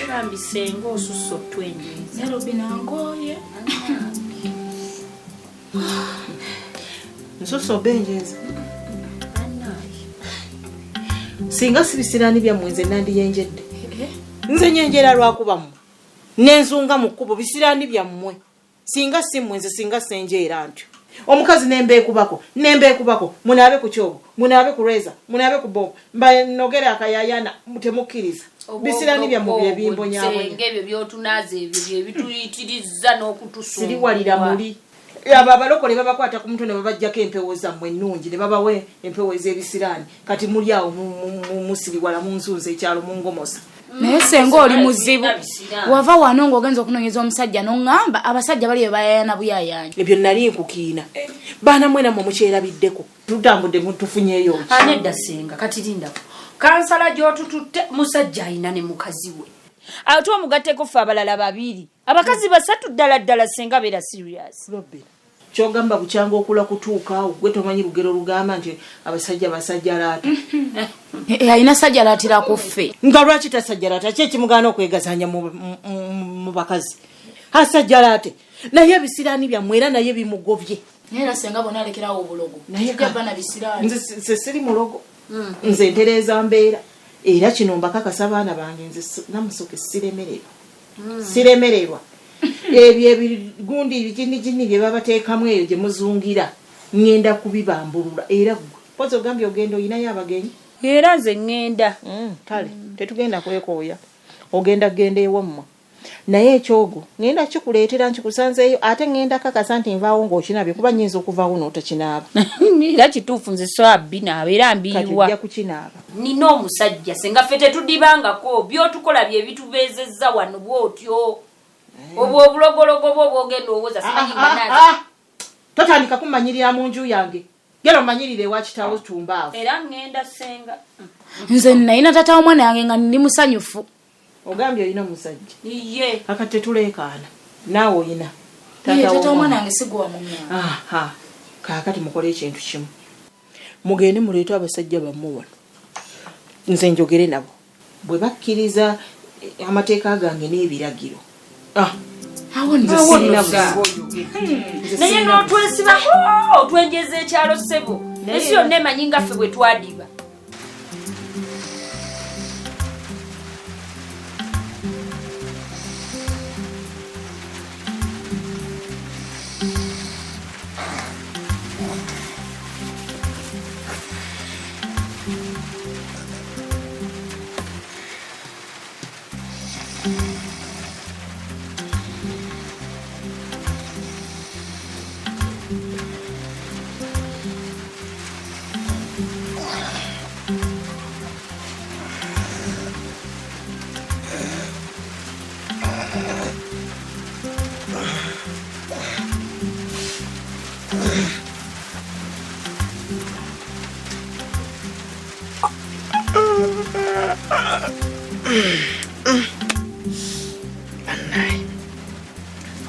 bambi senga osusso twenjeza Robinangoye nsusso benjeza singa sibisirani bya mwenze nandiyenjedde nze nyenjera lwakubamu nenzunga mu kkubo bisirani bya mmwe singa si mwenze singa senjeera ntyo omukazi nembeekubako munaabe ku kyogo munaabe ku reza munaabe ku bobo mbanogere akayayana temukkiriza bisirani bya mu bye bimbonyabonye ebyo byotunaaze ebyo bye bituyitiriza n'okutusumba siriwalira muli abo abalokole babakwata ku mutwe ne babajjako empewo zammwe ennungi ne babawe empewo ez'ebisiraani kati muli awo musiriwala mu nzunza ekyalo mu ngomosa naye senga oli muzibu wava wano ng'ogenza okunoonyeza omusajja n'oŋŋamba abasajja bali be bayayana buyayanya ebyo nali nkukiina baana mwena mwe mukyerabiddeko tutambudde tufunyeyo anedda senga kati lindako kansala gy'otututte musajja ayina ne mukazi we ate omugatteko ffe abalala babiri abakazi basatu ddala senga beera serious kyogamba bukyanga okula kutuukaawo gwe tomanyi lugero lugamba nti abasajja basajjalaata alina sajjalaatira ku ffe nga lwaki tasajjalaata ki ekimugaana okwegazanya mu bakazi asajjalaate naye ebisiraani byammwe era naye bimugobye naye era senga bona alekerawo obulogo bana bisiraani nze siri mulogo nze ntereeza mbeera era kino mbakakasa abaana bange nze namusoke siremererwa ebyo ebigundi ebijinijini bye babateekamu eyo gye muzungira ngenda kubibambulula era pozi ogambye ogenda oyinayo abagenyi era nze ngenda kale tetugenda kwekooya ogenda kugenda ewamma naye ekyogo ngenda kikuleetera nkikusanzeeyo ate ngenda kakasa nti nvaawo ng'okinabye kuba nnyinza okuvaawo n'otakinaaba era kituufu nze so abinaaba era mbiirwa ojja kukinaaba nina omusajja senga ffe tetudibangako byotukola bye bitubeezezza wano bwotyo obwo obulogologo bwo bwogenda owoza simanyimbanaza totandika kumanyirira mu nju yange gera omanyirire ewa kitaawo tumbaavu era ngenda senga nze nayina tata w'omwana yange nga ndi musanyufu ogambye olina omusajja iye akati tetuleekaana naawe olina tata w'omwana yange sigwa mumya kaakati mukole ekintu kimu mugende muleete abasajja bammwe wano nze njogere nabo bwe bakkiriza amateeka gange n'ebiragiro naye n'otwesibako otwenjeza ekyalo ssebo ensi yonna emanyi nga ffe bwe twadiba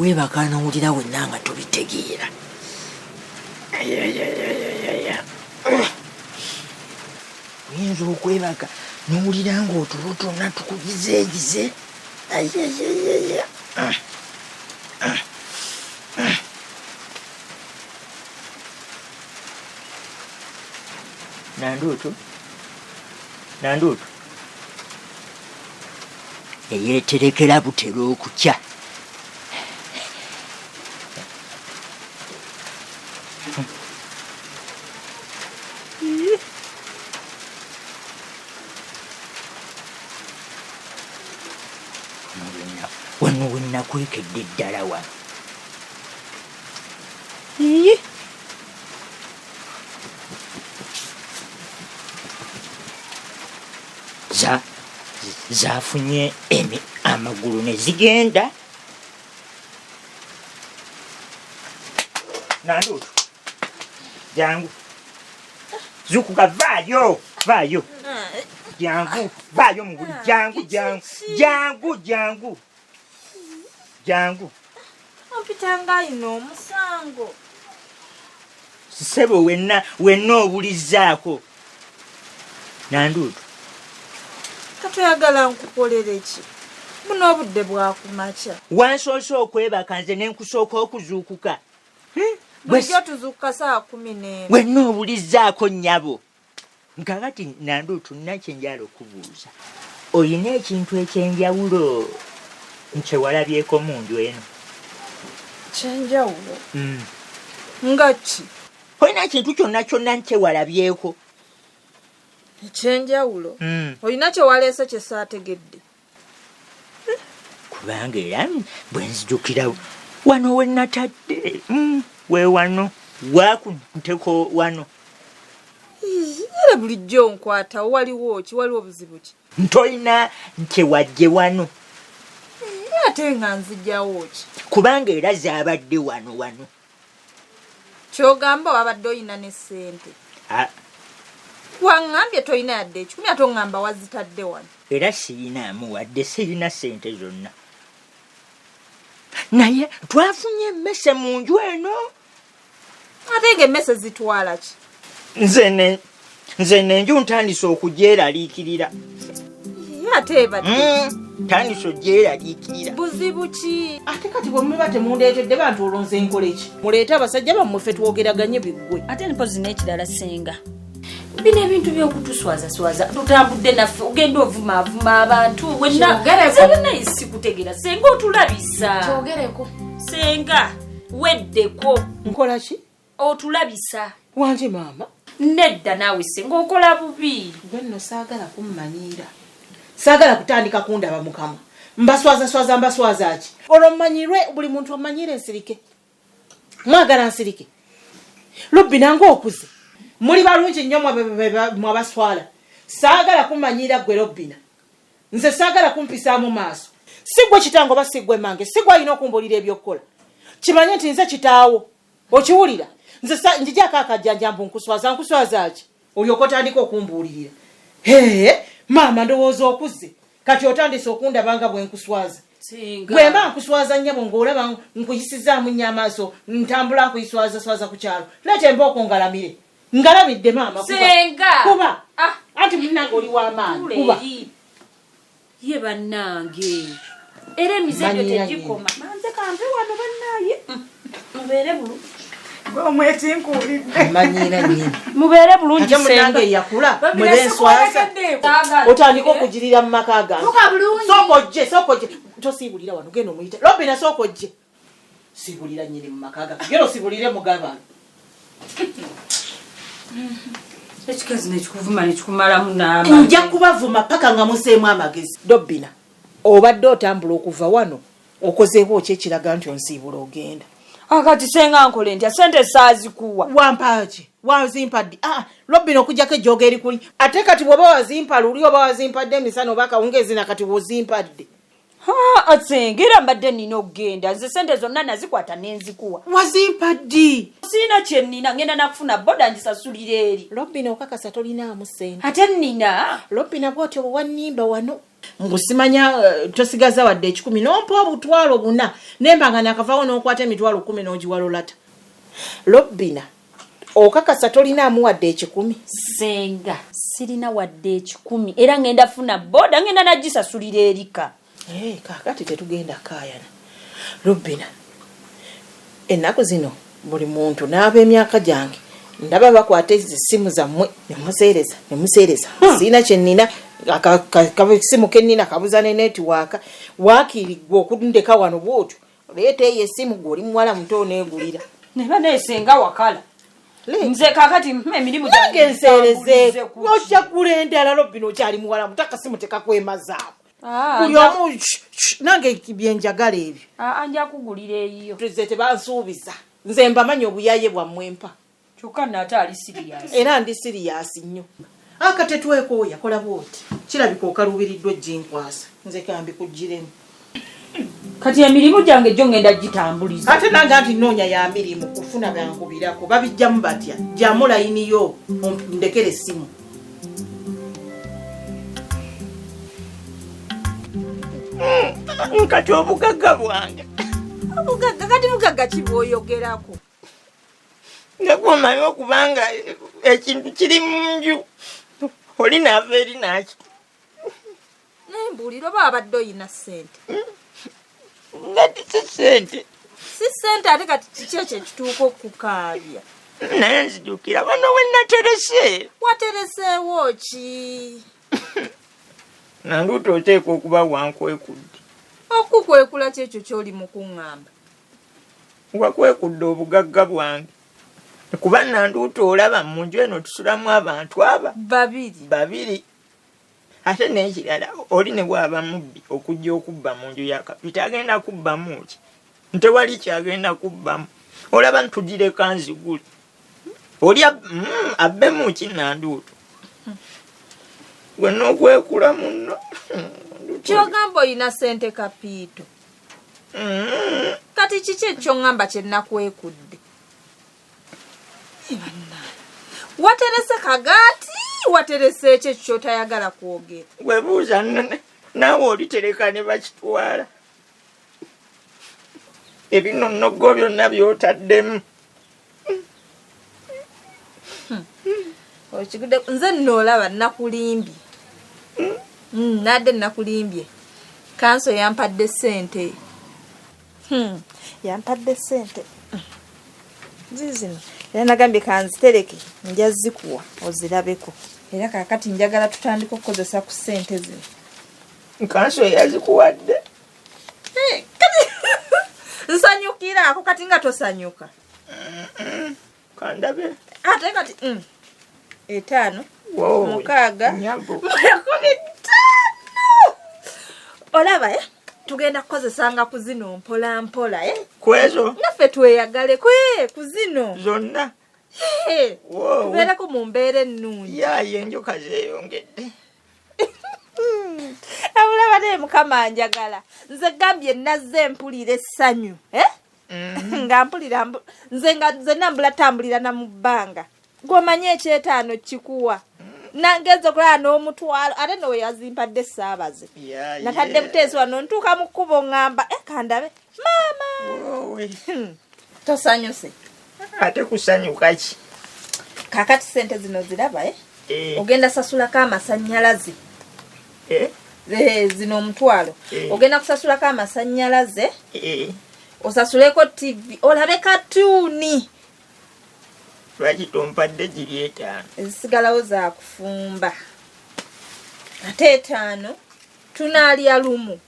webaka nowulira wenna nga tobitegeera oyinza okwebaka nowulira ng'otulo twonna tukugizeegize nanduuto eyeeterekera butera okukya wano wenakwekedde ddala wano zafunye amagulu ne zigenda nanduuto jangu zukuka vaayo jangu vaayo mugulu jangu ompitanga ayina omusango sebo wenna obulizaako nanduuto katoyagala nkukolere ki buno obudde bwakumakya wansoose okwebaka nze nenkusooka okuzuukuka bulijjo tuzuukuka saa 11 bwenna obulizzaako nnyabo nkakati nanduutu nina kyenjala okubuuza olina ekintu ekyenjawulo nkyewalabyeko mu nju eno kyenjawulo nga ki olina kintu kyonna kyonna nkyewalabyeko ekyenjawulo olina kyewaleese kye saategedde kubanga era bwe nzijukira wano we natadde we wano wakunteko wano era bulijjo nkwatawo waliwo obuzibu ki ntolina nkyewajje wano ate nga nzijjawo ki kubanga era zaabadde wano kyogamba wabadde oyina ne ssente waŋŋambye toyina yadde 10 ate oŋŋamba wazitadde wano era sirinaamu wadde sirina ssente zonna naye twafunye emmese mu nju eno ate ng'emmese zitwala ki nze nenju ntandise okugyeraliikirira ate ebadde ntandise ogyeraliikirira buzibu ki ate kati bwe muba temundeetedde bantu olonze nkole ki muleete abasajja bammwe ffe twogeraganye biggwe ate mpozi n'ekirala senga bino ebintu by'okutuswazaswaza tutambudde naffe ogenda ovumaavuma abantu wennaisi kutegera senga otulabisa kyogereko senga weddeko nkola ki otulabisa wanje maama nedda naawe senga okola bubi gwe nno saagala kummanyiira saagala kutandika kundaba mukama mbaswaza ki olwo mmanyirwe buli muntu amanyire ensirike mwagala nsirike lubbi nange okuze muli balungi nnyo mwabaswala saagala kummanyiira gwe lobbina nze saagala kumpisaamu maaso sigwe kitango oba sigwe mange sigwe alina okumbulira ebyokukola kimanye nti nze kitaawo okiwulira nze njijako akajjanjambu nkuswaza ki olyoka otandika okumbuulirira maama ndowooza okuze kati otandise okundabanga bwe nkuswaza bwe mba nkuswaza nnyabo ng'olaba nkuyisizaamu nnyo amaaso ntambula nkuyiswaza ku kyalo leeta embooko ngalamidde maama kuba anti munnange oli w'amaanyi kuba ye bannange era emize gyo tegikoma manze kampe wano bannaye mubeere bulungi manyira nyini mubeere bulungi ate munnange yakula mwebenswaza otandika okugirira mu maka gange sooka ojje tosiibulira wano genda omuyita lobina sooka ojje siibulira nyini mu maka gange genda osiibulire mugabana ekikazi nekikuvuma nekikumalamu n'amagezi nja kubavuma paka nga museemu amagezi dobbina obadde otambula okuva wano okozeewo ki ekiraga nti onsiibula ogenda akati senga nkole ntya sente saazikuwa wampaaki wazimpadde lobbina okugjako ejjooga eri kuli ate kati bw'oba wazimpa luli oba wazimpadde emisana oba akawungeezi nakati bw'ozimpadde atsenga mbadde nina okugenda nze sente zonna nazikwata nenzikuwa wazimpadde siina kyennina ngenda nakufuna boda ngisasulira eri lobbina okakasa tolinaamu ssente ate nina lobbina bwotyo bwewannimba wano ngusimanya tosigaza wadde 10 nompa obutwalo 4 nembanga nakavaawo n'okwata emitwalo 10 n'ogiwalolata lobbina okakasa tolinaamu wadde 10 senga sirina wadde 10 era ngenda funa boda ngenda nagisasulira erika kakati tetugenda kaayana lobbina ennaku zino buli muntu n'ab'emyaka gyange ndaba bakwata ezisimu zammwe nemuseereza siina kyennina akasimu kennina kabuza ne netiwaaka waakirigwe okundeka wano bwotyo leeta eyo essimu gwe oli muwala muto oneegulira neba neesenga wakala nze kakati emirimu gyange nseereze ojja kugula endala lobbina okyali muwala muto akasimu tekakwemazaamu buli omu nange byenjagala ebyo nja kugulira eyiyo nze tebansuubiza nze mbamanyi obuyaye bwammwe mpa kyokka nate ali siriyasi era ndi siriyasi nnyo akatetwekooya kola bwoti kirabika okalubiriddwa ejjinkwasa nze kambi kugiremu kati emirimu gyange gyo ngenda gitambuliza ate nange anti noonya ya mirimu kufuna bankubirako babijjamu batya jjamu layiniyo ndekera essimu kati obugagga bwange kati mugagga kibwoyogerako nakumanyi okubanga ekintu kiri mu nju oli naava eri nakyo Nembulira oba abadde oyina ssente. Ngati si ssente. Si ssente ate kati kiki ekyo ekituuka okukaabya? Naye nzijukira wano we naterese. Watereseewo ki? Nanduuto oteekwa okuba wankwekudde. Okukwekula ki ekyo ky'oli mu kuŋŋamba? Wakwekudde obugagga bwange. Kuba nanduuto olaba mu nju eno tusulamu abantu aba. Babiri. Ate n'ekirala oli ne bw'aba mubbi okujja okubba mu nju ya Kapita agenda kubbamu ki? Ntewali kyagenda kubbamu. Olaba ntugireka nzigule. Oli abbemu ki nanduuto? Gwe n'okwekula munno. Ky'ogamba oyina ssente Kapiito. Kati kiki ekyo ŋŋamba kye nnakwekudde? Waterese kagaati waterese ekyo ky'otayagala kwogera? Webuuza naawe olitereka ne bakitwala. Ebinonnogo byonna by'otaddemu. Okigudde nze nno olaba nakulimbye. Nadde nakulimbye. Kanso yampadde ssente. Yampadde ssente. Zizino. Era nagambye kanzitereke nja zikuwa ozirabeko. Era kaakati njagala tutandika okukozesa ku ssente zino. Kanso yazikuwadde. Nsanyukira ako kati nga tosanyuka. Kandabe. Ate kati 5 Wow. 6 Nyabo. 15. Olaba tugenda kukozesanga ku zino mpola mpola Kwezo. naffe tweyagale ku zino Zonna. Wow. tubeereko mu mbeera ennungi. Yaye enjoka zeeyongedde. Abulaba naye Mukama njagala. Nze gambye nazze mpulira essanyu. Nga mpulira nze nambula tambulira na mu bbanga. Gw'omanye ekyetaano kikuwa. Nangenza okulaba n'omutwalo ate nowe yazimpadde essaabaze. Natadde buteesi wano ntuuka mu kkubo ŋŋamba kandabe maama. Tosanyuse. Ate kusanyuka ki? Kaakati ssente zino ziraba ogenda sasulako amasannyalaze. Zino omutwalo. Ogenda kusasulako amasannyalaze. Osasuleko TV olabe katuuni. Lwaki tompadde giri 5? Ezisigalawo za kufumba. Ate 5 tunaalya lumu.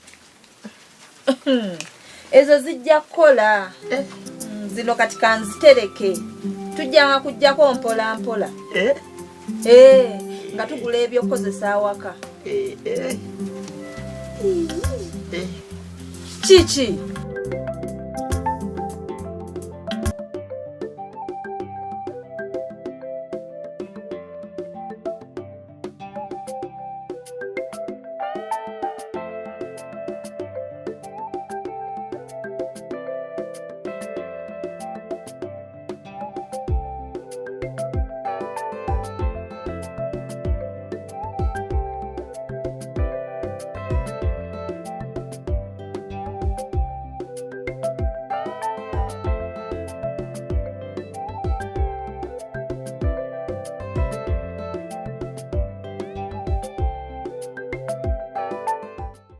Ezo zijja kukola. Zino kati kanzitereke. Tujjanga kujjako mpola mpola. Nga tugula ebyokozesa awaka. Kiki?